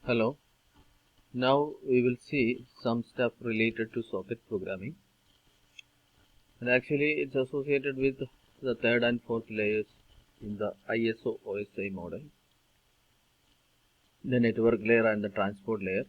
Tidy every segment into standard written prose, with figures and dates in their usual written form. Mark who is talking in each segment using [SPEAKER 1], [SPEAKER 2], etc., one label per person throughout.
[SPEAKER 1] Hello. Now we will see some stuff related to socket programming, and actually it's associated with the third and fourth layers in the ISO OSI model, the network layer and the transport layer.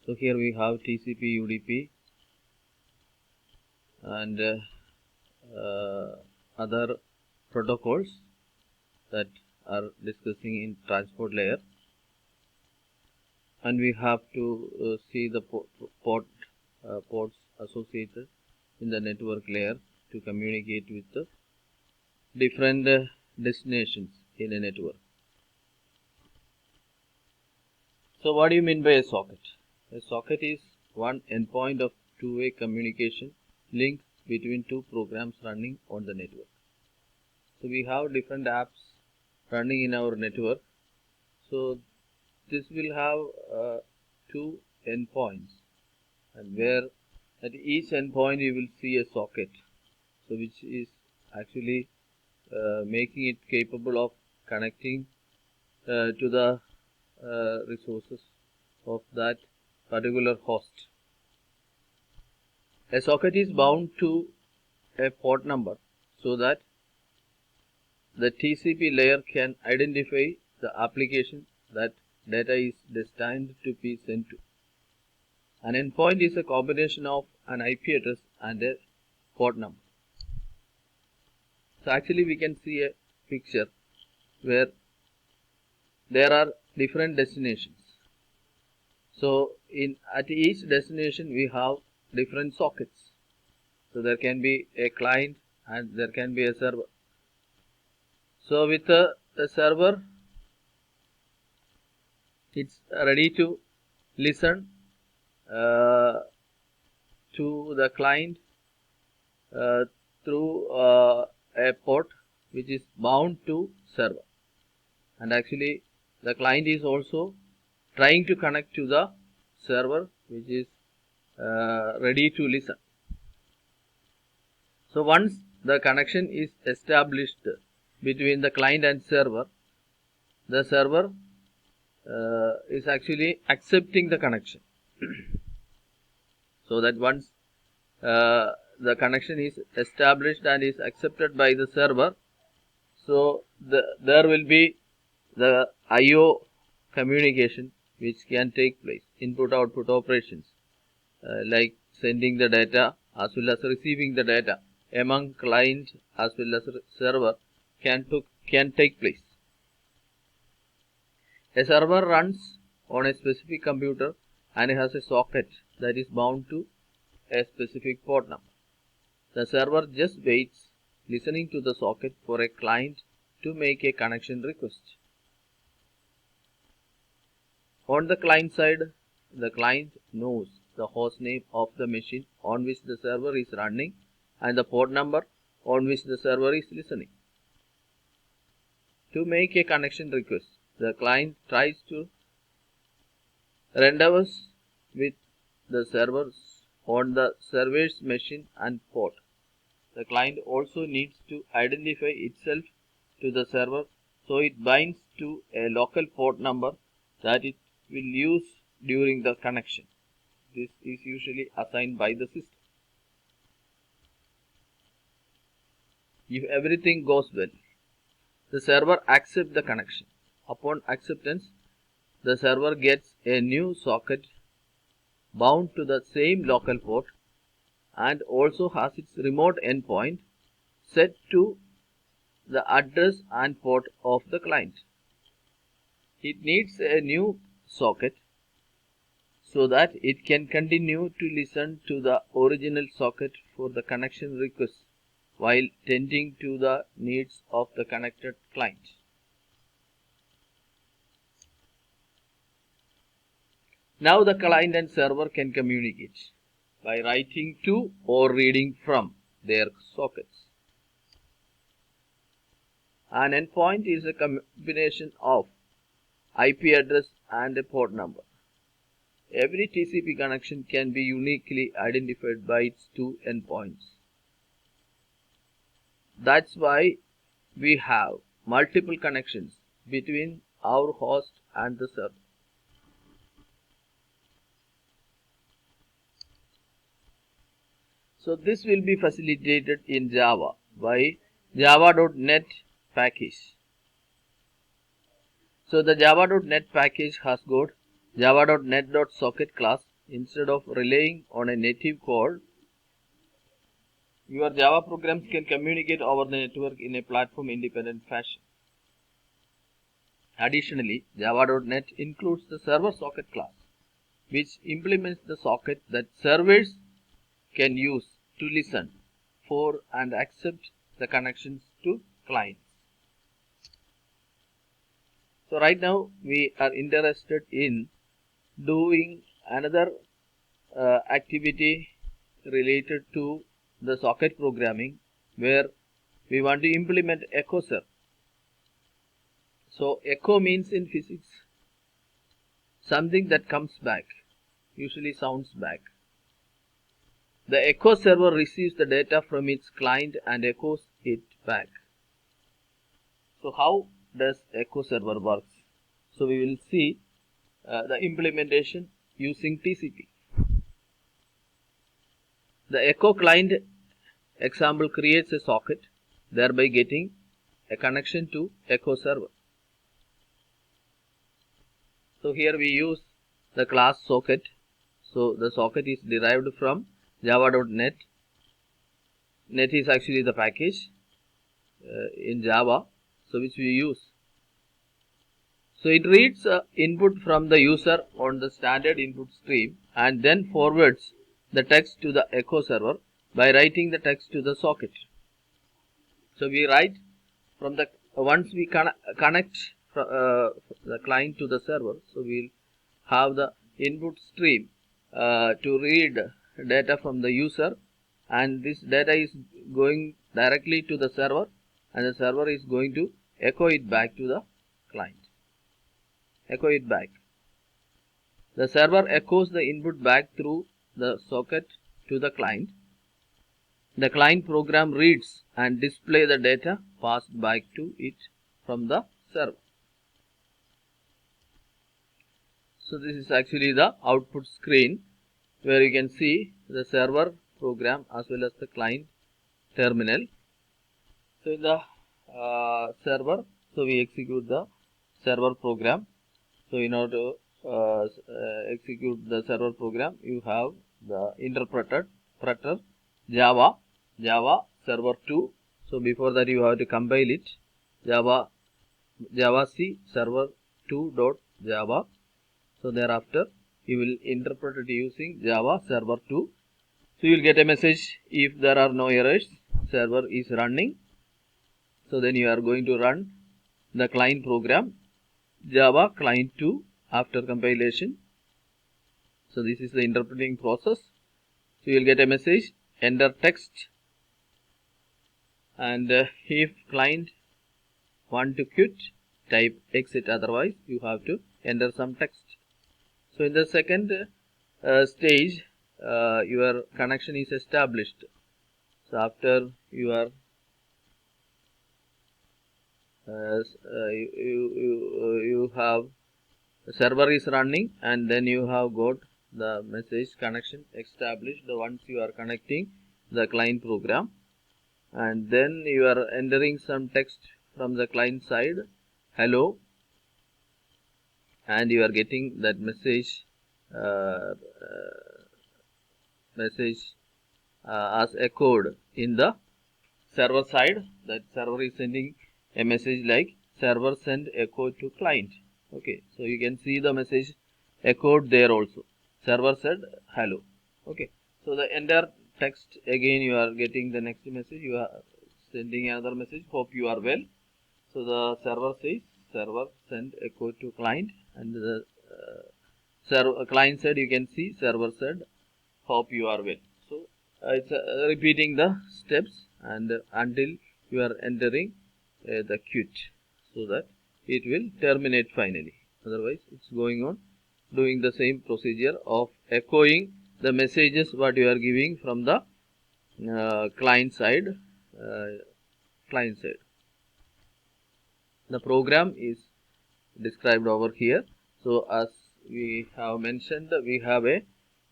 [SPEAKER 1] So here we have TCP, UDP and other protocols that are discussing in transport layer, and we have to see the ports associated in the network layer to communicate with the different destinations in a network. So what do you mean by a socket? A socket is one endpoint of two-way communication link between two programs running on the network. So we have different apps running in our network. So this will have two endpoints, and where at each endpoint you will see a socket, so which is actually making it capable of connecting to the resources of that particular host. A socket is bound to a port number so that the TCP layer can identify the application that data is destined to be sent to. An endpoint is a combination of an IP address and a port number. So actually we can see a picture where there are different destinations. So at each destination we have different sockets. So there can be a client and there can be a server. So with the server, it's ready to listen to the client through a port which is bound to server, and actually the client is also trying to connect to the server which is ready to listen. So once the connection is established between the client and server, the server is actually accepting the connection. So that once the connection is established and is accepted by the server, so there will be the IO communication which can take place, input output operations like sending the data as well as receiving the data among client as well as server can take place. A server runs on a specific computer and has a socket that is bound to a specific port number. The server just waits, listening to the socket, for a client to make a connection request. On the client side, the client knows the host name of the machine on which the server is running and the port number on which the server is listening. To make a connection request, the client tries to rendezvous with the servers on the server's machine and port. The client also needs to identify itself to the server, so it binds to a local port number that it will use during the connection. This is usually assigned by the system. If everything goes well, the server accepts the connection. Upon acceptance, the server gets a new socket bound to the same local port and also has its remote endpoint set to the address and port of the client. It needs a new socket so that it can continue to listen to the original socket for the connection request while tending to the needs of the connected client. Now the client and server can communicate by writing to or reading from their sockets. An endpoint is a combination of IP address and a port number. Every TCP connection can be uniquely identified by its two endpoints. That's why we have multiple connections between our host and the server. So this will be facilitated in Java by java.net package. So the java.net package has got java.net.socket class. Instead of relying on a native code, your Java programs can communicate over the network in a platform independent fashion. Additionally, java.net includes the server socket class, which implements the socket that servers can use to listen for and accept the connections to clients. So right now we are interested in doing another activity related to the socket programming, where we want to implement echo server. So echo means in physics something that comes back, usually sounds back. The echo server receives the data from its client and echoes it back. So how does echo server works? So we will see the implementation using TCP. The echo client example creates a socket, thereby getting a connection to echo server. So here we use the class socket. So the socket is derived from java.net. Net is actually the package in Java, so which we use. So it reads input from the user on the standard input stream and then forwards the text to the echo server by writing the text to the socket. So we write from the once we connect the client to the server, so we'll have the input stream to read data from the user, and this data is going directly to the server, and the server is going to echo it back to the client. Echo it back. The server echoes the input back through the socket to the client. The client program reads and displays the data passed back to it from the server. So this is actually the output screen, where you can see the server program as well as the client terminal. So in the server, so we execute the server program. So in order to execute the server program, you have the interpreter Java server 2. So before that you have to compile it, Java C server 2.java. So thereafter you will interpret it using Java server 2. So you will get a message if there are no errors, server is running. So then you are going to run the client program Java client 2 after compilation. So this is the interpreting process. So you will get a message, enter text, and if client want to quit, type exit, otherwise you have to enter some text. So in the second stage, your connection is established. So after your you have the server is running, and then you have got the message connection established once you are connecting the client program, and then you are entering some text from the client side, hello, and you are getting that message as echoed in the server side. That server is sending a message like server send echo to client. Okay, so you can see the message echoed there also. Server said hello. Okay, so the entire text, again you are getting the next message, you are sending another message, hope you are well. So the server says server send echo to client, and the client said, you can see server said hope you are well. So it's repeating the steps and until you are entering the quit, so that it will terminate finally. Otherwise it's going on doing the same procedure of echoing the messages what you are giving from the client side. The program is described over here. So as we have mentioned, we have a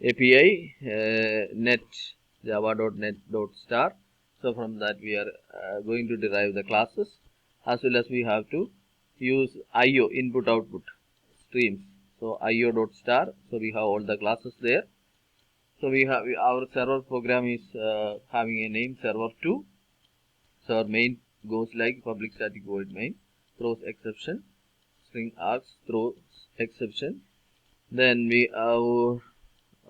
[SPEAKER 1] API net java.net.star. So from that we are going to derive the classes, as well as we have to use IO, input output streams. So io.star. So we have all the classes there. So we have our server program is having a name server2. So our main goes like public static void main throws exception, string args throws exception. Then we have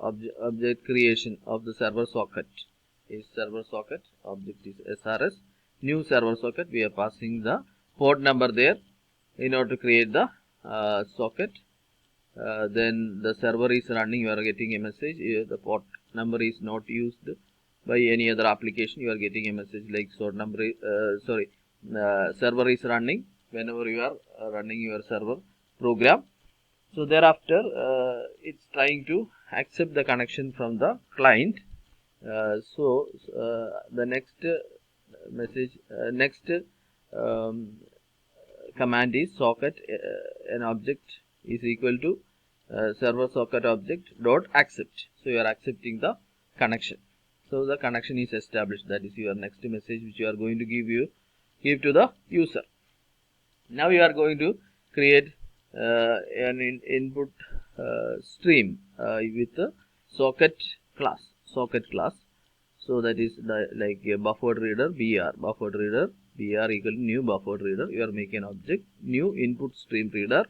[SPEAKER 1] object creation of the server socket is server socket, object is SRS. New server socket, we are passing the port number there in order to create the socket. Then the server is running, you are getting a message, the port number is not used by any other application, you are getting a message like server is running whenever you are running your server program. So thereafter it's trying to accept the connection from the client. The next command is socket an object is equal to server socket object dot accept. So you are accepting the connection. So the connection is established. That is your next message which you are going to give to the user. Now you are going to create an input stream with the socket class. So that is like a buffered reader BR equal to new buffered reader. You are making an object new input stream reader.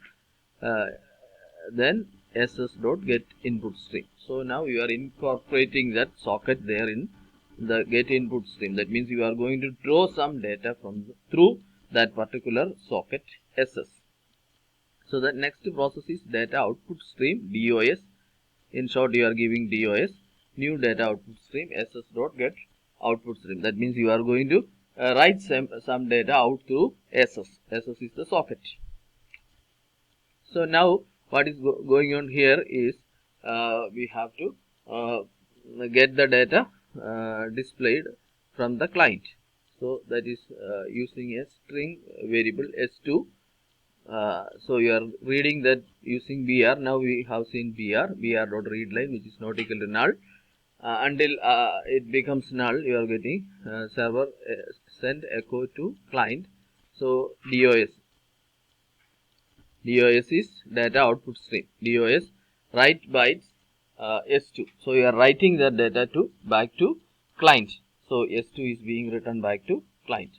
[SPEAKER 1] Then ss dot get input stream. So now you are incorporating that socket there in the get input stream. That means you are going to draw some data through that particular socket ss. So the next process is data output stream DOS. In short, you are giving DOS new data output stream ss dot get output stream. That means you are going to write some data out through ss. Ss is the socket. So now what is going on here is we have to get the data displayed from the client. So that is using a string variable s2. So you are reading that using BR. Now we have seen BR dot read line, which is not equal to null. Until it becomes null, you are getting server send echo to client. So DOS is data output stream. DOS write bytes S2. So you are writing the data back to client. So S2 is being written back to client,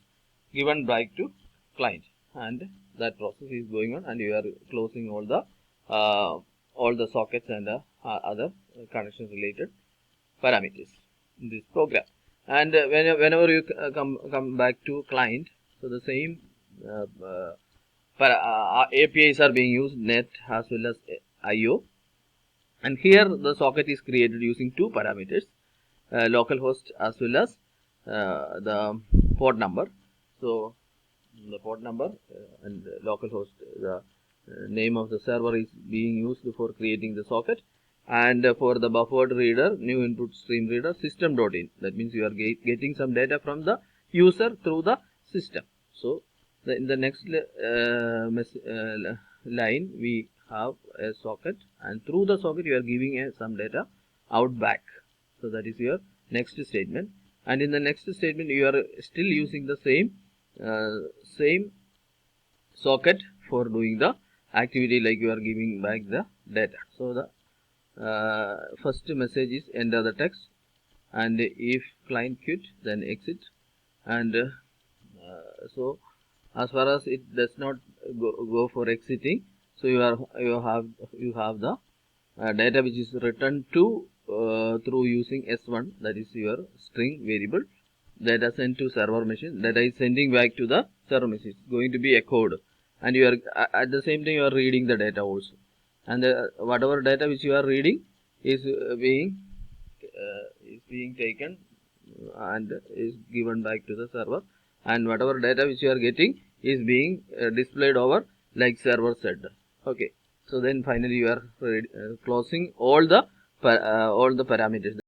[SPEAKER 1] given back to client, and that process is going on, and you are closing all the sockets and other connection related parameters in this program. And whenever you come back to client, so the same APIs are being used, net as well as IO. And here the socket is created using two parameters, localhost as well as the port number. So the port number and localhost, the name of the server is being used for creating the socket. And for the buffered reader, new input stream reader, system.in. That means you are getting some data from the user through the system. So in the next line we have a socket, and through the socket you are giving some data out back. So that is your next statement. And in the next statement you are still using the same socket for doing the activity, like you are giving back the data. So the first message is enter the text, and if client quit, then exit. And so as far as it does not go for exiting, so you have the data which is returned to through using S1, that is your string variable, data sent to server machine, data is sending back to the server machine. It's going to be echoed, and you are at the same time you are reading the data also, and whatever data which you are reading is being taken and is given back to the server, and whatever data which you are getting is being displayed over like server said. Okay, so then finally you are closing all the parameters.